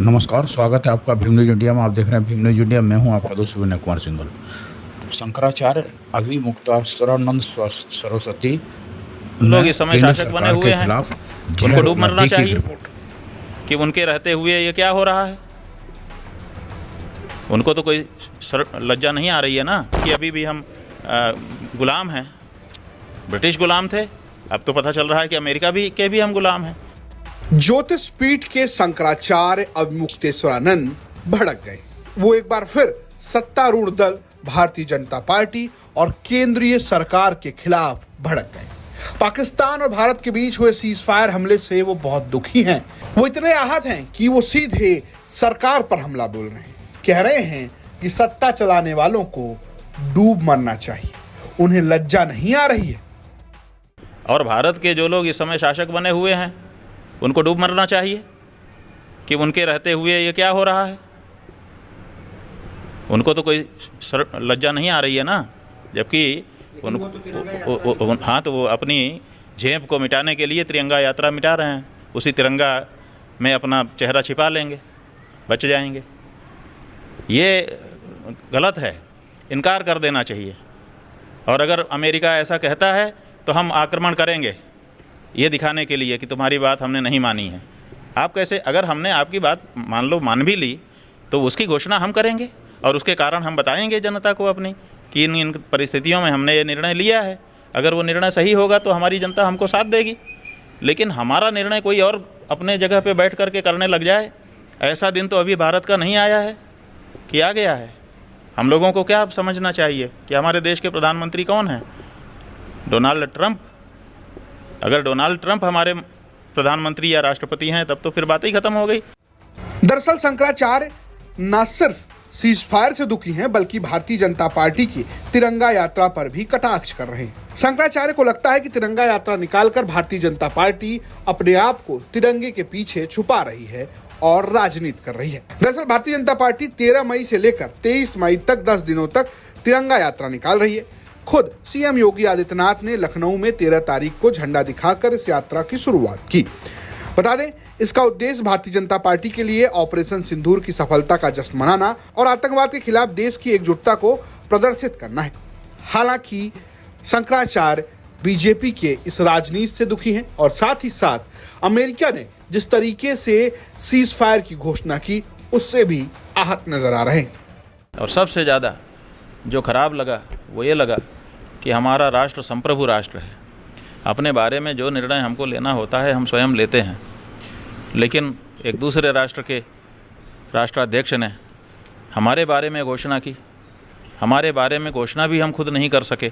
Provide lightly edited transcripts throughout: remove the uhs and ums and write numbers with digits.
नमस्कार, स्वागत है आपका भीम न्यूज इंडिया में। आप देख रहे हैं भीम न्यूज इंडिया। मैं हूं आपका दोस्त विनय कुमार सिंघल। शंकराचार्य अविमुक्तासुरानंद सरस्वती लोग इस समय केंद्र शासक बने सरकार हुए के हैं, खिलाफ उनको डूब मरना देखिए चाहिए रिपोर्ट। कि उनके रहते हुए ये क्या हो रहा है। उनको तो कोई लज्जा नहीं आ रही है ना कि अभी भी हम गुलाम हैं। ब्रिटिश गुलाम थे, अब तो पता चल रहा है कि अमेरिका के भी हम गुलाम हैं। ज्योतिषपीठ के शंकराचार्य अविमुक्तेश्वरानंद भड़क गए। वो एक बार फिर सत्तारूढ़ दल भारतीय जनता पार्टी और केंद्रीय सरकार के खिलाफ भड़क गए। पाकिस्तान और भारत के बीच हुए सीज फायर हमले से वो बहुत दुखी हैं। वो इतने आहत हैं कि वो सीधे सरकार पर हमला बोल रहे हैं। कह रहे हैं कि सत्ता चलाने वालों को डूब मरना चाहिए, उन्हें लज्जा नहीं आ रही है। और भारत के जो लोग इस समय शासक बने हुए हैं, उनको डूब मरना चाहिए कि उनके रहते हुए ये क्या हो रहा है। उनको तो कोई लज्जा नहीं आ रही है ना, जबकि हाँ, तो वो अपनी झेप को मिटाने के लिए तिरंगा यात्रा मिटा रहे हैं। उसी तिरंगा में अपना चेहरा छिपा लेंगे, बच जाएंगे। ये गलत है, इनकार कर देना चाहिए। और अगर अमेरिका ऐसा कहता है तो हम आक्रमण करेंगे, ये दिखाने के लिए कि तुम्हारी बात हमने नहीं मानी है। आप कैसे, अगर हमने आपकी बात मान भी ली तो उसकी घोषणा हम करेंगे और उसके कारण हम बताएंगे जनता को अपनी कि इन परिस्थितियों में हमने ये निर्णय लिया है। अगर वो निर्णय सही होगा तो हमारी जनता हमको साथ देगी। लेकिन हमारा निर्णय कोई और अपने जगह पे बैठ कर के करने लग जाए, ऐसा दिन तो अभी भारत का नहीं आया है कि आ गया है। हम लोगों को क्या समझना चाहिए कि हमारे देश के प्रधानमंत्री कौन हैं? Donald Trump. अगर डोनाल्ड ट्रंप हमारे प्रधानमंत्री या राष्ट्रपति हैं तब तो फिर बात ही खत्म हो गई। दरअसल शंकराचार्य न सिर्फ सीज फायर से दुखी हैं, बल्कि भारतीय जनता पार्टी की तिरंगा यात्रा पर भी कटाक्ष कर रहे हैं। शंकराचार्य को लगता है कि तिरंगा यात्रा निकालकर भारतीय जनता पार्टी अपने आप को तिरंगे के पीछे छुपा रही है और राजनीति कर रही है। दरअसल भारतीय जनता पार्टी 13 मई से लेकर 23 मई तक 10 दिनों तक तिरंगा यात्रा निकाल रही है। खुद सीएम योगी आदित्यनाथ ने लखनऊ में 13 तारीख को झंडा दिखाकर इस यात्रा की शुरुआत की। बता दें, इसका उद्देश्य भारतीय जनता पार्टी के लिए ऑपरेशन सिंदूर की सफलता का जश्न मनाना और आतंकवाद के खिलाफ देश की एकजुटता को प्रदर्शित करना है। हालांकि शंकराचार्य बीजेपी के इस राजनीति से दुखी हैं और साथ ही साथ अमेरिका ने जिस तरीके से सीज फायर की घोषणा की उससे भी आहत नजर आ रहे हैं। और सबसे ज़्यादा जो खराब लगा वो ये लगा कि हमारा राष्ट्र संप्रभु राष्ट्र है। अपने बारे में जो निर्णय हमको लेना होता है हम स्वयं लेते हैं, लेकिन एक दूसरे राष्ट्र के राष्ट्राध्यक्ष ने हमारे बारे में घोषणा की। हमारे बारे में घोषणा भी हम खुद नहीं कर सके,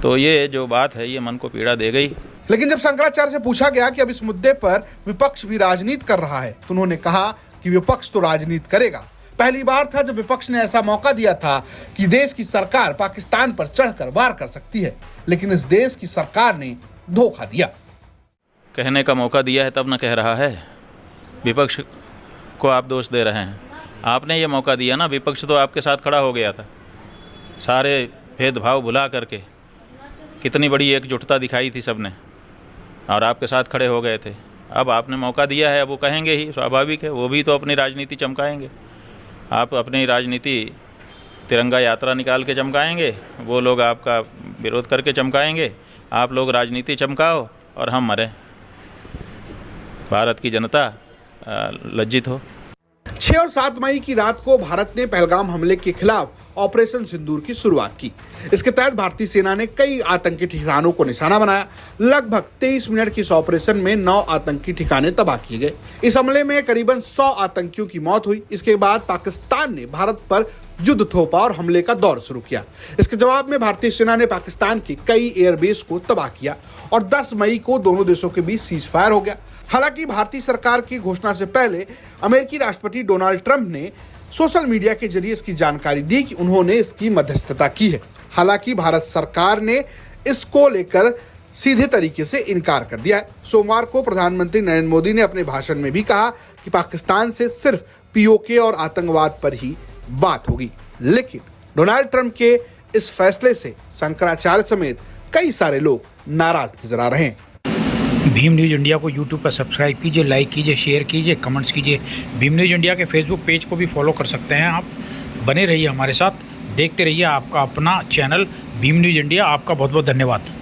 तो ये जो बात है ये मन को पीड़ा दे गई। लेकिन जब शंकराचार्य से पूछा गया कि अब इस मुद्दे पर विपक्ष भी राजनीति कर रहा है तो उन्होंने कहा कि विपक्ष तो राजनीति करेगा। पहली बार था जब विपक्ष ने ऐसा मौका दिया था कि देश की सरकार पाकिस्तान पर चढ़कर वार कर सकती है, लेकिन इस देश की सरकार ने धोखा दिया। कहने का मौका दिया है तब न कह रहा है। विपक्ष को आप दोष दे रहे हैं। आपने ये मौका दिया ना, विपक्ष तो आपके साथ खड़ा हो गया था। सारे भेदभाव भुला करके कितनी बड़ी एकजुटता दिखाई थी सबने, और आपके साथ खड़े हो गए थे। अब आपने मौका दिया है, अब वो कहेंगे ही, स्वाभाविक है। वो भी तो अपनी राजनीति चमकाएंगे। आप अपनी राजनीति तिरंगा यात्रा निकाल के चमकाएंगे, वो लोग आपका विरोध करके चमकाएंगे। आप लोग राजनीति चमकाओ और हम मरें, भारत की जनता लज्जित हो। 6 और 7 मई की रात को भारत ने पहलगाम हमले के खिलाफ ऑपरेशन सिंदूर की शुरुआत की। इसके तहत भारतीय सेना ने कई आतंकी ठिकानों को निशाना बनाया। लगभग 23 मिनट की इस ऑपरेशन में 9 आतंकी ठिकाने तबाह किए गए। इस हमले में करीबन 100 आतंकियों की मौत हुई। इसके बाद पाकिस्तान ने भारत पर युद्ध थोपा और हमले का दौर शुरू किया। इसके जवाब में भारतीय सेना ने पाकिस्तान के कई एयरबेस को तबाह किया और 10 मई को दोनों देशों के बीच सीज फायर हो गया। हालांकि भारतीय सरकार की घोषणा से पहले अमेरिकी राष्ट्रपति डोनाल्ड ट्रंप ने सोशल मीडिया के जरिए इसकी जानकारी दी कि उन्होंने इसकी मध्यस्थता की है। हालांकि भारत सरकार ने इसको लेकर सीधे तरीके से इनकार कर दिया है। सोमवार को प्रधानमंत्री नरेंद्र मोदी ने अपने भाषण में भी कहा कि पाकिस्तान से सिर्फ पीओके और आतंकवाद पर ही बात होगी। लेकिन डोनाल्ड ट्रंप के इस फैसले से शंकराचार्य समेत कई सारे लोग नाराज नजर आ रहे हैं। भीम न्यूज़ इंडिया को यूट्यूब पर सब्सक्राइब कीजिए, लाइक कीजिए, शेयर कीजिए, कमेंट्स कीजिए। भीम न्यूज़ इंडिया के फेसबुक पेज को भी फॉलो कर सकते हैं आप। बने रहिए हमारे साथ, देखते रहिए आपका अपना चैनल भीम न्यूज़ इंडिया। आपका बहुत बहुत धन्यवाद।